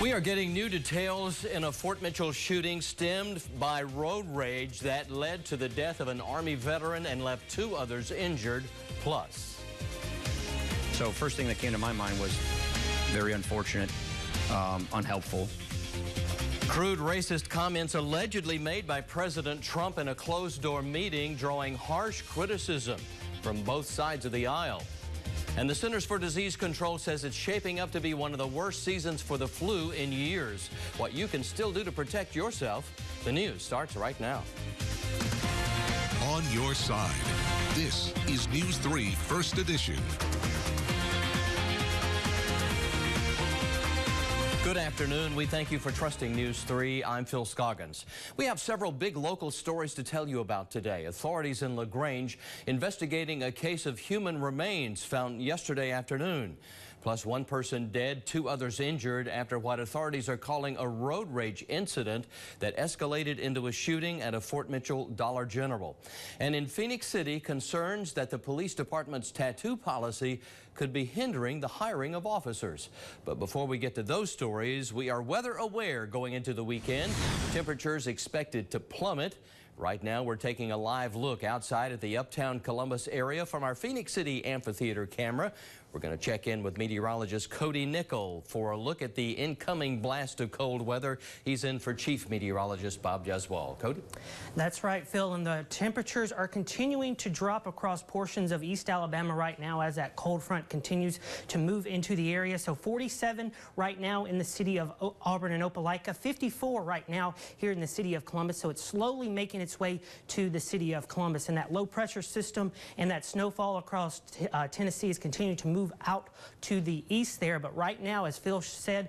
We are getting new details in a Fort Mitchell shooting stemmed by road rage that led to the death of an Army veteran and left 2 others injured, plus. So first thing that came to my mind was very unfortunate, unhelpful. Crude racist comments allegedly made by President Trump in a closed-door meeting, drawing harsh criticism from both sides of the aisle. And the Centers for Disease Control says it's shaping up to be one of the worst seasons for the flu in years. What you can still do to protect yourself. The news starts right now. On your side, this is News 3 First Edition. Good afternoon. We thank you for trusting News 3. I'm Phil Scoggins. We have several big local stories to tell you about today. Authorities in LaGrange investigating a case of human remains found yesterday afternoon. Plus 1 person dead, 2 others injured after what authorities are calling a road rage incident that escalated into a shooting at a Fort Mitchell Dollar General. And in Phenix City, concerns that the police department's tattoo policy could be hindering the hiring of officers. But before we get to those stories, we are weather aware going into the weekend. Temperatures expected to plummet. Right now, we're taking a live look outside at the uptown Columbus area from our Phenix City amphitheater camera. We're going to check in with meteorologist Cody for a look at the incoming blast of cold weather. He's in for Chief Meteorologist Bob Jeswal. Cody? That's right, Phil, and the temperatures are continuing to drop across portions of East Alabama right now as that cold front continues to move into the area. So 47 right now in the city of Auburn and Opelika, 54 right now here in the city of Columbus. So it's slowly making its way to the city of Columbus, and that low pressure system and that snowfall across Tennessee is continuing to move out to the east there. But right now, as Phil said,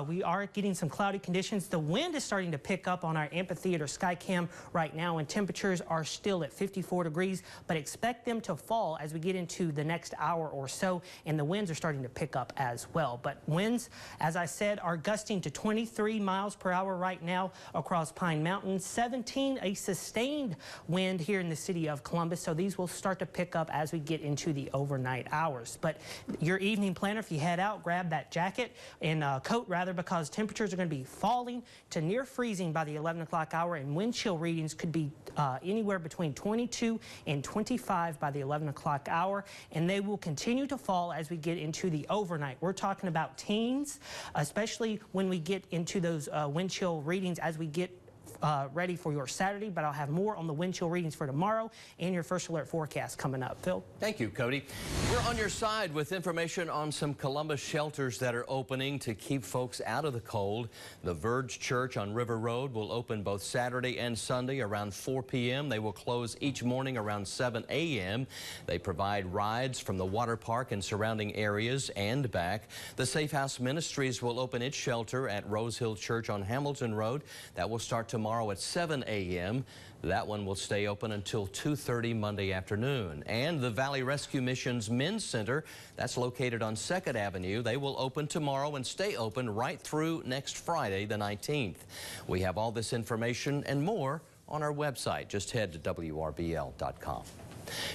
we are getting some cloudy conditions. The wind is starting to pick up on our amphitheater sky cam right now, and temperatures are still at 54 degrees, but expect them to fall as we get into the next hour or so, and the winds are starting to pick up as well. But winds, as I said, are gusting to 23 miles per hour right now across Pine Mountain, 17 a sustained wind here in the city of Columbus, so these will start to pick up as we get into the overnight hours. But your evening planner, if you head out, grab that jacket and coat rather, because temperatures are going to be falling to near freezing by the 11 o'clock hour, and wind chill readings could be anywhere between 22 and 25 by the 11 o'clock hour, and they will continue to fall as we get into the overnight. We're talking about teens, especially when we get into those wind chill readings as we get ready for your Saturday, but I'll have more on the wind chill readings for tomorrow and your first alert forecast coming up. Phil? Thank you, Cody. We're on your side with information on some Columbus shelters that are opening to keep folks out of the cold. The Verge Church on River Road will open both Saturday and Sunday around 4 p.m. They will close each morning around 7 a.m. They provide rides from the water park and surrounding areas and back. The Safe House Ministries will open its shelter at Rose Hill Church on Hamilton Road. That will start tomorrow at 7 a.m. That one will stay open until 2:30 Monday afternoon. And the Valley Rescue Mission's Men's Center, that's located on 2nd Avenue. They will open tomorrow and stay open right through next Friday, the 19th. We have all this information and more on our website. Just head to WRBL.com.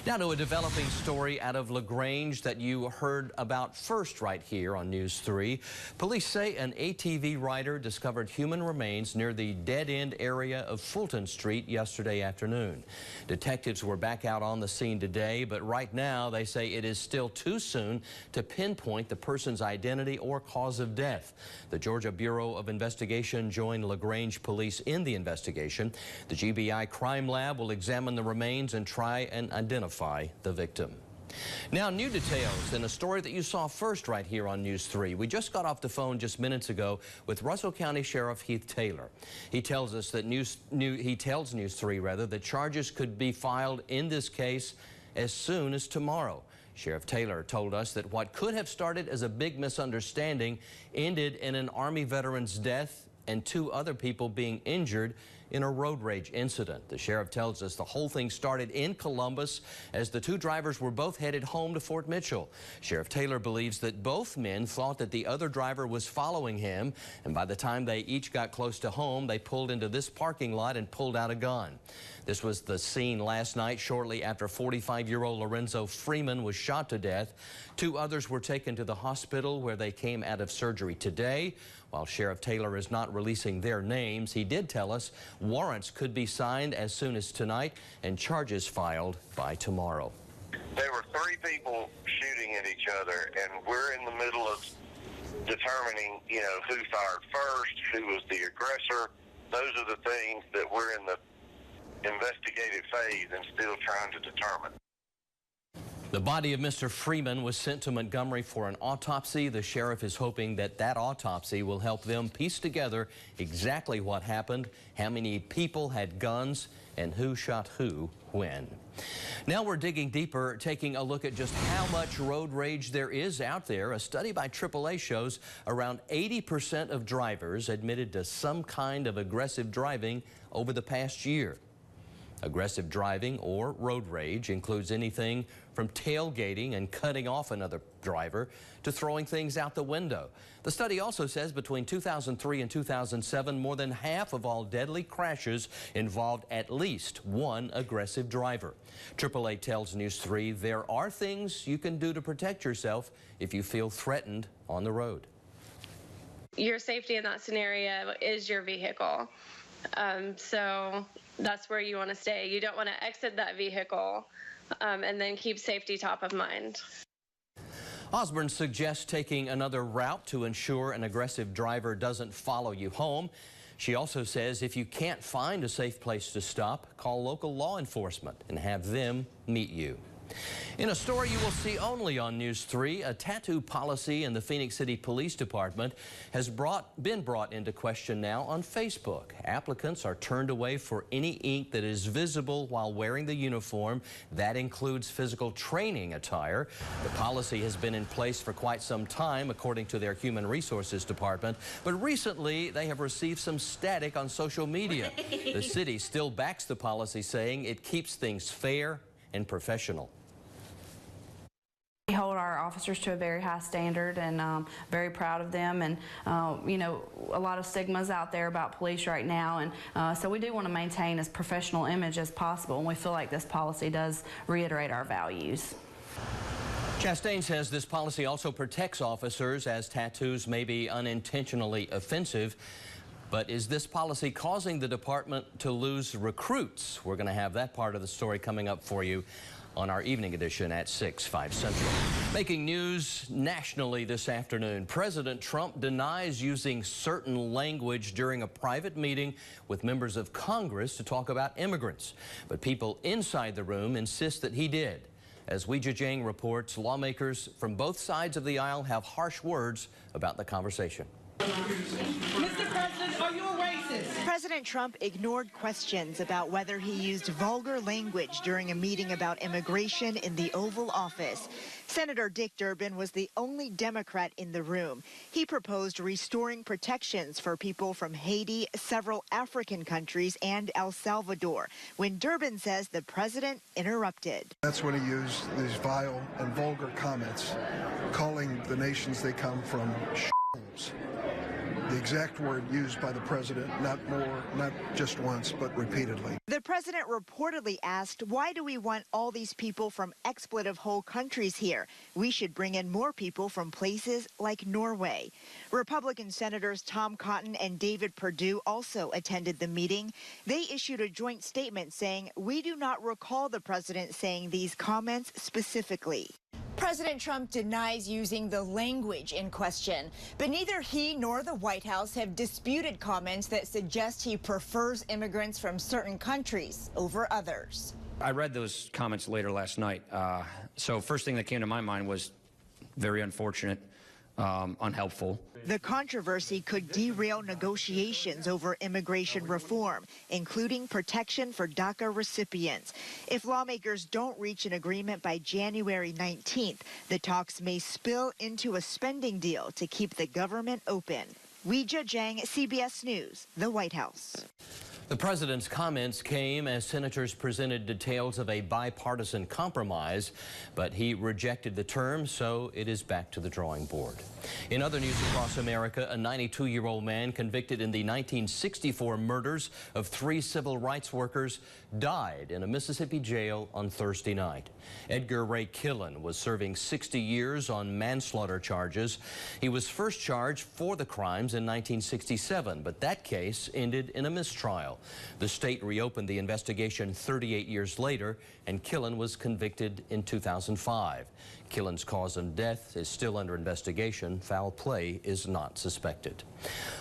Now to a developing story out of LaGrange that you heard about first right here on News 3. Police say an ATV rider discovered human remains near the dead-end area of Fulton Street yesterday afternoon. Detectives were back out on the scene today, but right now they say it is still too soon to pinpoint the person's identity or cause of death. The Georgia Bureau of Investigation joined LaGrange police in the investigation. The GBI Crime Lab will examine the remains and try and identify the victim. Now, new details in a story that you saw first right here on News 3. We just got off the phone just minutes ago with Russell County Sheriff Heath Taylor. He tells us that News 3 that charges could be filed in this case as soon as tomorrow. Sheriff Taylor told us that what could have started as a big misunderstanding ended in an Army veteran's death and 2 other people being injured in a road rage incident. The sheriff tells us the whole thing started in Columbus as the 2 drivers were both headed home to Fort Mitchell. Sheriff Taylor believes that both men thought that the other driver was following him, and by the time they each got close to home, they pulled into this parking lot and pulled out a gun. This was the scene last night shortly after 45-year-old Lorenzo Freeman was shot to death. 2 others were taken to the hospital where they came out of surgery today. While Sheriff Taylor is not releasing their names, he did tell us warrants could be signed as soon as tonight and charges filed by tomorrow. There were 3 people shooting at each other, and we're in the middle of determining, who fired first, who was the aggressor. Those are the things that we're in the investigative phase and still trying to determine. The body of Mr. Freeman was sent to Montgomery for an autopsy. The sheriff is hoping that autopsy will help them piece together exactly what happened, how many people had guns, and who shot who when. Now we're digging deeper, taking a look at just how much road rage there is out there. A study by AAA shows around 80% of drivers admitted to some kind of aggressive driving over the past year. Aggressive driving, or road rage, includes anything from tailgating and cutting off another driver to throwing things out the window. The study also says between 2003 and 2007, more than half of all deadly crashes involved at least one aggressive driver. AAA tells News 3 there are things you can do to protect yourself if you feel threatened on the road. Your safety in that scenario is your vehicle. So that's where you want to stay. You don't want to exit that vehicle and then keep safety top of mind. Osborne suggests taking another route to ensure an aggressive driver doesn't follow you home. She also says if you can't find a safe place to stop, call local law enforcement and have them meet you. In a story you will see only on News 3, a tattoo policy in the Phenix City Police Department has been brought into question now on Facebook. Applicants are turned away for any ink that is visible while wearing the uniform. That includes physical training attire. The policy has been in place for quite some time, according to their Human Resources Department, but recently they have received some static on social media. The city still backs the policy, saying it keeps things fair and professional. We hold our officers to a very high standard, and very proud of them. And a lot of stigmas out there about police right now, and so we do want to maintain as professional image as possible, and we feel like this policy does reiterate our values. Chastain says this policy also protects officers, as tattoos may be unintentionally offensive. But is this policy causing the department to lose recruits? We're going to have that part of the story coming up for you on our evening edition at 6/5 Central. Making news nationally this afternoon, President Trump denies using certain language during a private meeting with members of Congress to talk about immigrants. But people inside the room insist that he did. As Weijia Jiang reports, lawmakers from both sides of the aisle have harsh words about the conversation. Mr. President, are you a racist? President Trump ignored questions about whether he used vulgar language during a meeting about immigration in the Oval Office. Senator Dick Durbin was the only Democrat in the room. He proposed restoring protections for people from Haiti, several African countries, and El Salvador, when Durbin says the president interrupted. That's when he used these vile and vulgar comments, calling the nations they come from sh**holes. The exact word used by the president, not just once, but repeatedly. The president reportedly asked, why do we want all these people from expletive hole countries here? We should bring in more people from places like Norway. Republican Senators Tom Cotton and David Perdue also attended the meeting. They issued a joint statement saying, we do not recall the president saying these comments specifically. President Trump denies using the language in question, but neither he nor the White House have disputed comments that suggest he prefers immigrants from certain countries over others. I read those comments later last night. So first thing that came to my mind was very unfortunate, unhelpful. The controversy could derail negotiations over immigration reform, including protection for DACA recipients. If lawmakers don't reach an agreement by January 19th, the talks may spill into a spending deal to keep the government open. Weijia Jiang, CBS News, the White House. The president's comments came as senators presented details of a bipartisan compromise, but he rejected the term, so it is back to the drawing board. In other news across America, a 92-year-old man convicted in the 1964 murders of 3 civil rights workers died in a Mississippi jail on Thursday night. Edgar Ray Killen was serving 60 years on manslaughter charges. He was first charged for the crimes in 1967, but that case ended in a mistrial. The state reopened the investigation 38 years later, and Killen was convicted in 2005. Killen's cause of death is still under investigation. Foul play is not suspected.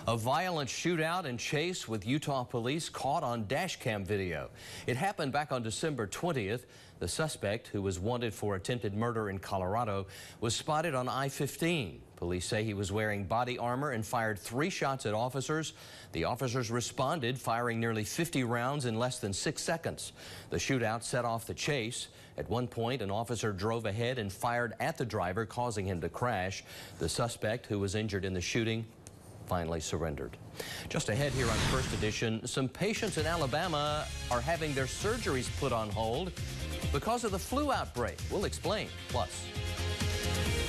A violent shootout and chase with Utah police caught on dash cam video. It happened back on December 20th. The suspect, who was wanted for attempted murder in Colorado, was spotted on I-15. Police say he was wearing body armor and fired 3 shots at officers. The officers responded, firing nearly 50 rounds in less than 6 seconds. The shootout set off the chase. At one point, an officer drove ahead and fired at the driver, causing him to crash. The suspect, who was injured in the shooting, finally surrendered. Just ahead here on First Edition, some patients in Alabama are having their surgeries put on hold because of the flu outbreak. We'll explain. Plus,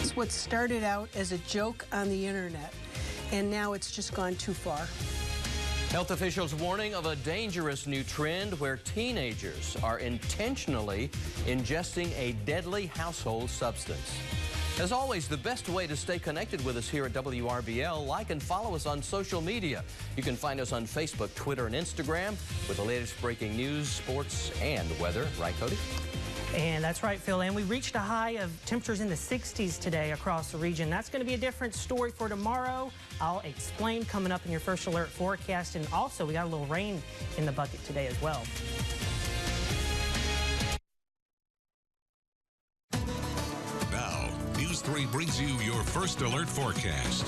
it's what started out as a joke on the internet, and now it's just gone too far. Health officials warning of a dangerous new trend where teenagers are intentionally ingesting a deadly household substance. As always, the best way to stay connected with us here at WRBL, like and follow us on social media. You can find us on Facebook, Twitter, and Instagram with the latest breaking news, sports, and weather. Right, Cody? And that's right, Phil. And we reached a high of temperatures in the 60s today across the region. That's going to be a different story for tomorrow. I'll explain coming up in your First Alert forecast. And also, we got a little rain in the bucket today as well. Now, News 3 brings you your First Alert forecast.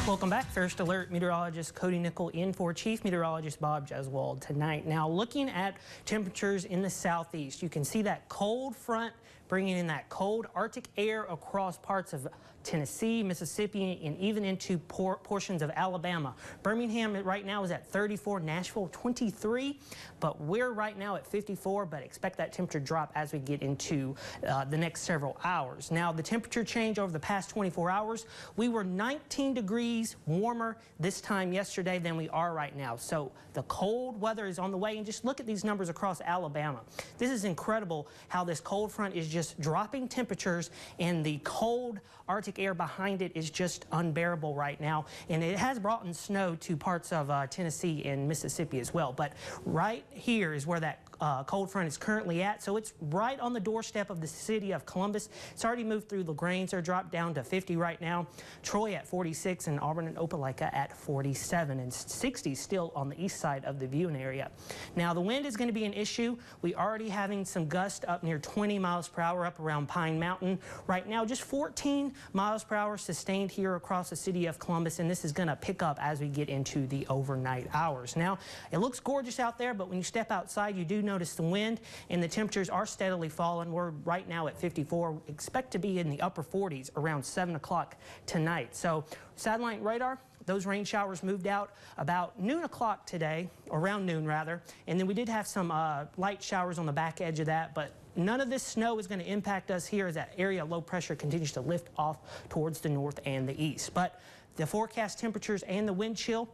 Welcome back. First Alert meteorologist Cody Nickel in for Chief Meteorologist Bob Jeswald tonight. Now, looking at temperatures in the southeast, you can see that cold front bringing in that cold Arctic air across parts of Tennessee, Mississippi, and even into portions of Alabama. Birmingham right now is at 34, Nashville 23, but we're right now at 54, but expect that temperature drop as we get into the next several hours. Now, the temperature change over the past 24 hours, we were 19 degrees warmer this time yesterday than we are right now. So the cold weather is on the way, and just look at these numbers across Alabama. This is incredible how this cold front is just dropping temperatures, and the cold Arctic air behind it is just unbearable right now, and it has brought in snow to parts of Tennessee and Mississippi as well. But right here is where that cold front is currently at, so it's right on the doorstep of the city of Columbus. It's already moved through LaGrange. They're dropped down to 50 right now. Troy at 46, and Auburn and Opelika at 47, and 60 still on the east side of the viewing area. Now, the wind is going to be an issue. We already having some gusts up near 20 miles per hour up around Pine Mountain. Right now, just 14 miles per hour sustained here across the city of Columbus, and this is going to pick up as we get into the overnight hours. Now, it looks gorgeous out there, but when you step outside, you do notice the wind, and the temperatures are steadily falling. We're right now at 54. Expect to be in the upper 40s around 7 o'clock tonight. So satellite radar, those rain showers moved out about noon o'clock today, around noon rather, and then we did have some light showers on the back edge of that, but none of this snow is going to impact us here as that area of low pressure continues to lift off towards the north and the east. But the forecast temperatures and the wind chill,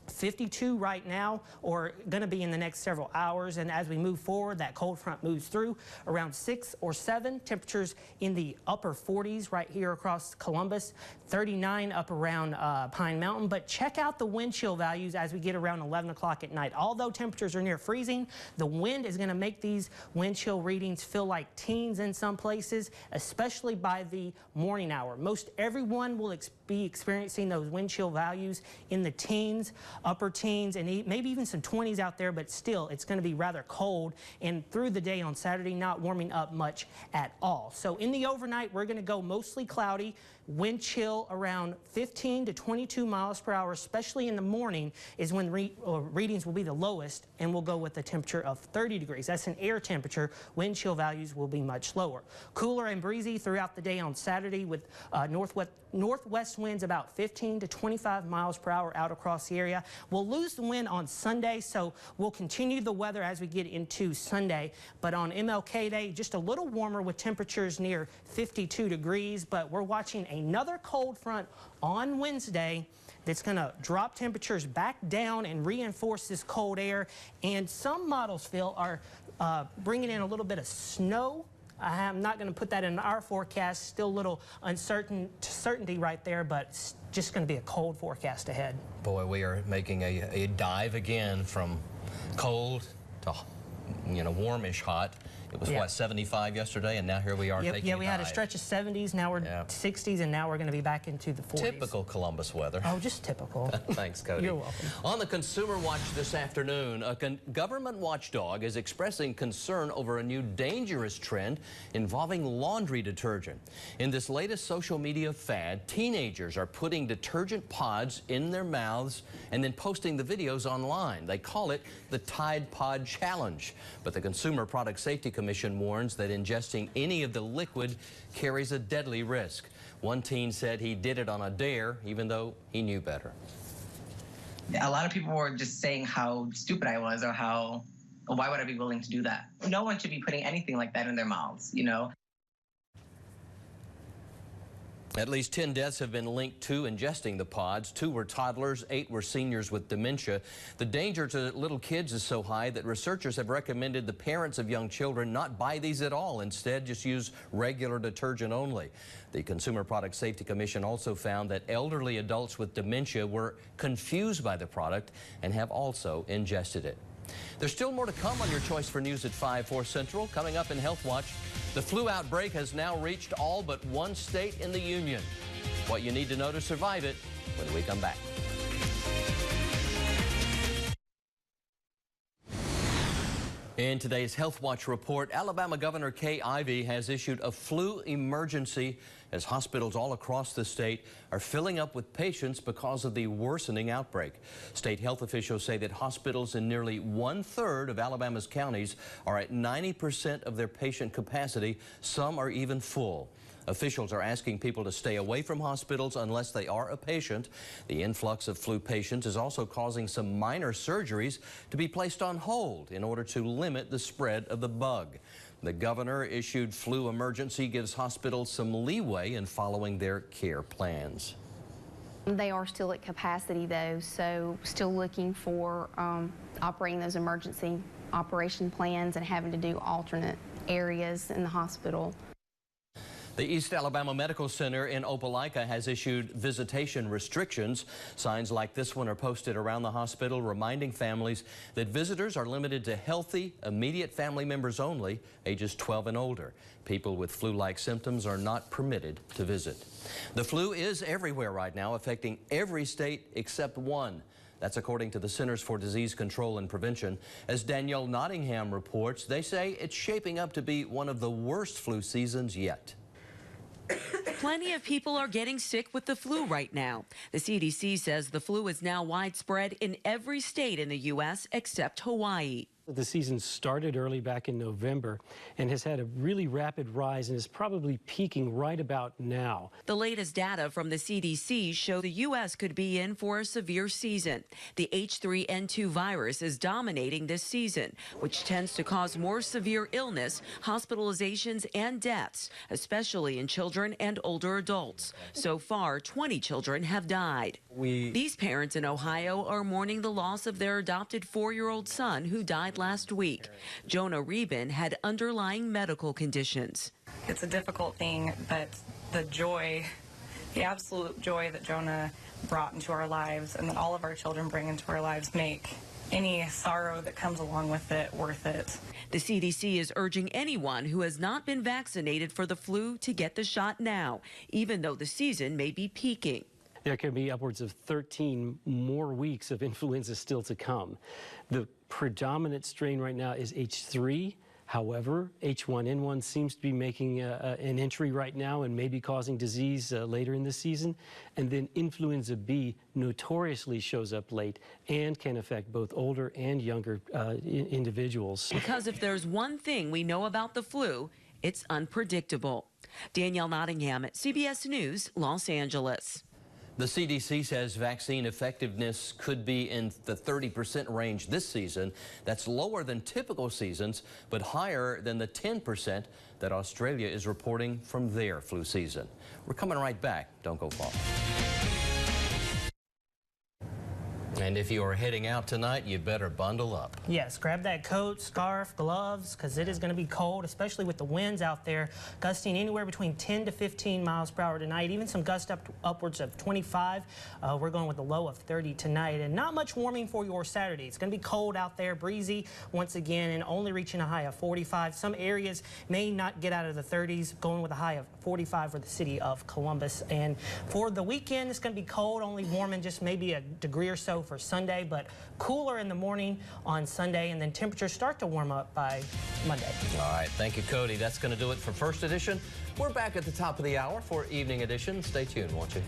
52 right now, or going to be in the next several hours, and as we move forward, that cold front moves through around 6 or 7. Temperatures in the upper 40s right here across Columbus, 39 up around Pine Mountain. But check out the wind chill values as we get around 11 o'clock at night. Although temperatures are near freezing, the wind is going to make these wind chill readings feel like teens in some places, especially by the morning hour. Most everyone will be experiencing those wind chill values in the teens, upper teens, and maybe even some 20s out there, but still it's going to be rather cold, and through the day on Saturday not warming up much at all. So in the overnight, we're going to go mostly cloudy. Wind chill around 15 to 22 miles per hour, especially in the morning, is when readings will be the lowest, and we'll go with a temperature of 30 degrees. That's an air temperature. Wind chill values will be much lower. Cooler and breezy throughout the day on Saturday with northwest winds about 15 to 25 miles per hour out across the area. We'll lose the wind on Sunday, so we'll continue the weather as we get into Sunday. But on MLK Day, just a little warmer with temperatures near 52 degrees. But we're watching another cold front on Wednesday that's going to drop temperatures back down and reinforce this cold air. And some models, Phil, are bringing in a little bit of snow. I'm not going to put that in our forecast. Still a little uncertainty right there, but it's just going to be a cold forecast ahead. Boy, we are making a dive again from cold to, warmish hot. It was, what, 75 yesterday, and now here we are taking a dive. We had a stretch of 70s, now we're 60s, and now we're going to be back into the 40s. Typical Columbus weather. Oh, just typical. Thanks, Cody. You're welcome. On the Consumer Watch this afternoon, a government watchdog is expressing concern over a new dangerous trend involving laundry detergent. In this latest social media fad, teenagers are putting detergent pods in their mouths and then posting the videos online. They call it the Tide Pod Challenge. But the Consumer Product Safety Commission warns that ingesting any of the liquid carries a deadly risk. One teen said he did it on a dare, even though he knew better. A lot of people were just saying how stupid I was, or why would I be willing to do that? No one should be putting anything like that in their mouths, At least 10 deaths have been linked to ingesting the pods. 2 were toddlers, 8 were seniors with dementia. The danger to little kids is so high that researchers have recommended the parents of young children not buy these at all. Instead, just use regular detergent only. The Consumer Product Safety Commission also found that elderly adults with dementia were confused by the product and have also ingested it. There's still more to come on your choice for news at 5/4 Central. Coming up in Health Watch, the flu outbreak has now reached all but one state in the union. What you need to know to survive it when we come back. In today's Health Watch report, Alabama Governor Kay Ivey has issued a flu emergency as hospitals all across the state are filling up with patients because of the worsening outbreak. State health officials say that hospitals in nearly 1/3 of Alabama's counties are at 90% of their patient capacity. Some are even full. Officials are asking people to stay away from hospitals unless they are a patient. The influx of flu patients is also causing some minor surgeries to be placed on hold in order to limit the spread of the bug. The governor issued flu emergency gives hospitals some leeway in following their care plans. They are still at capacity though, so still looking for operating those emergency operation plans and having to do alternate areas in the hospital. The East Alabama Medical Center in Opelika has issued visitation restrictions. Signs like this one are posted around the hospital reminding families that visitors are limited to healthy, immediate family members only, ages 12 and older. People with flu-like symptoms are not permitted to visit. The flu is everywhere right now, affecting every state except one. That's according to the Centers for Disease Control and Prevention. As Danielle Nottingham reports, they say it's shaping up to be one of the worst flu seasons yet. Plenty of people are getting sick with the flu right now. The CDC says the flu is now widespread in every state in the U.S. except Hawaii. The season started early back in November and has had a really rapid rise and is probably peaking right about now. The latest data from the CDC show the U.S. could be in for a severe season. The H3N2 virus is dominating this season, which tends to cause more severe illness, hospitalizations, and deaths, especially in children and older adults. So far, 20 children have died. These parents in Ohio are mourning the loss of their adopted 4-year-old son who died last week. Jonah Reben had underlying medical conditions. It's a difficult thing, but the joy, the absolute joy that Jonah brought into our lives and that all of our children bring into our lives make any sorrow that comes along with it worth it. The CDC is urging anyone who has not been vaccinated for the flu to get the shot now, even though the season may be peaking. There could be upwards of 13 more weeks of influenza still to come. The predominant strain right now is H3. However, H1N1 seems to be making an entry right now and maybe causing disease later in the season. And then influenza B notoriously shows up late and can affect both older and younger individuals. Because if there's one thing we know about the flu, it's unpredictable. Danielle Nottingham at CBS News, Los Angeles. The CDC says vaccine effectiveness could be in the 30% range this season. That's lower than typical seasons, but higher than the 10% that Australia is reporting from their flu season. We're coming right back. Don't go far. And if you are heading out tonight, you better bundle up. Yes, grab that coat, scarf, gloves, because it is going to be cold, especially with the winds out there, gusting anywhere between 10 to 15 miles per hour tonight, even some gusts upwards of 25. We're going with a low of 30 tonight, and not much warming for your Saturday. It's going to be cold out there, breezy once again, and only reaching a high of 45. Some areas may not get out of the 30s, going with a high of 45 for the city of Columbus. And for the weekend, it's going to be cold, only warming just maybe a degree or so for Sunday, but cooler in the morning on Sunday, and then temperatures start to warm up by Monday. All right, thank you, Cody. That's going to do it for First Edition. We're back at the top of the hour for Evening Edition. Stay tuned, won't you?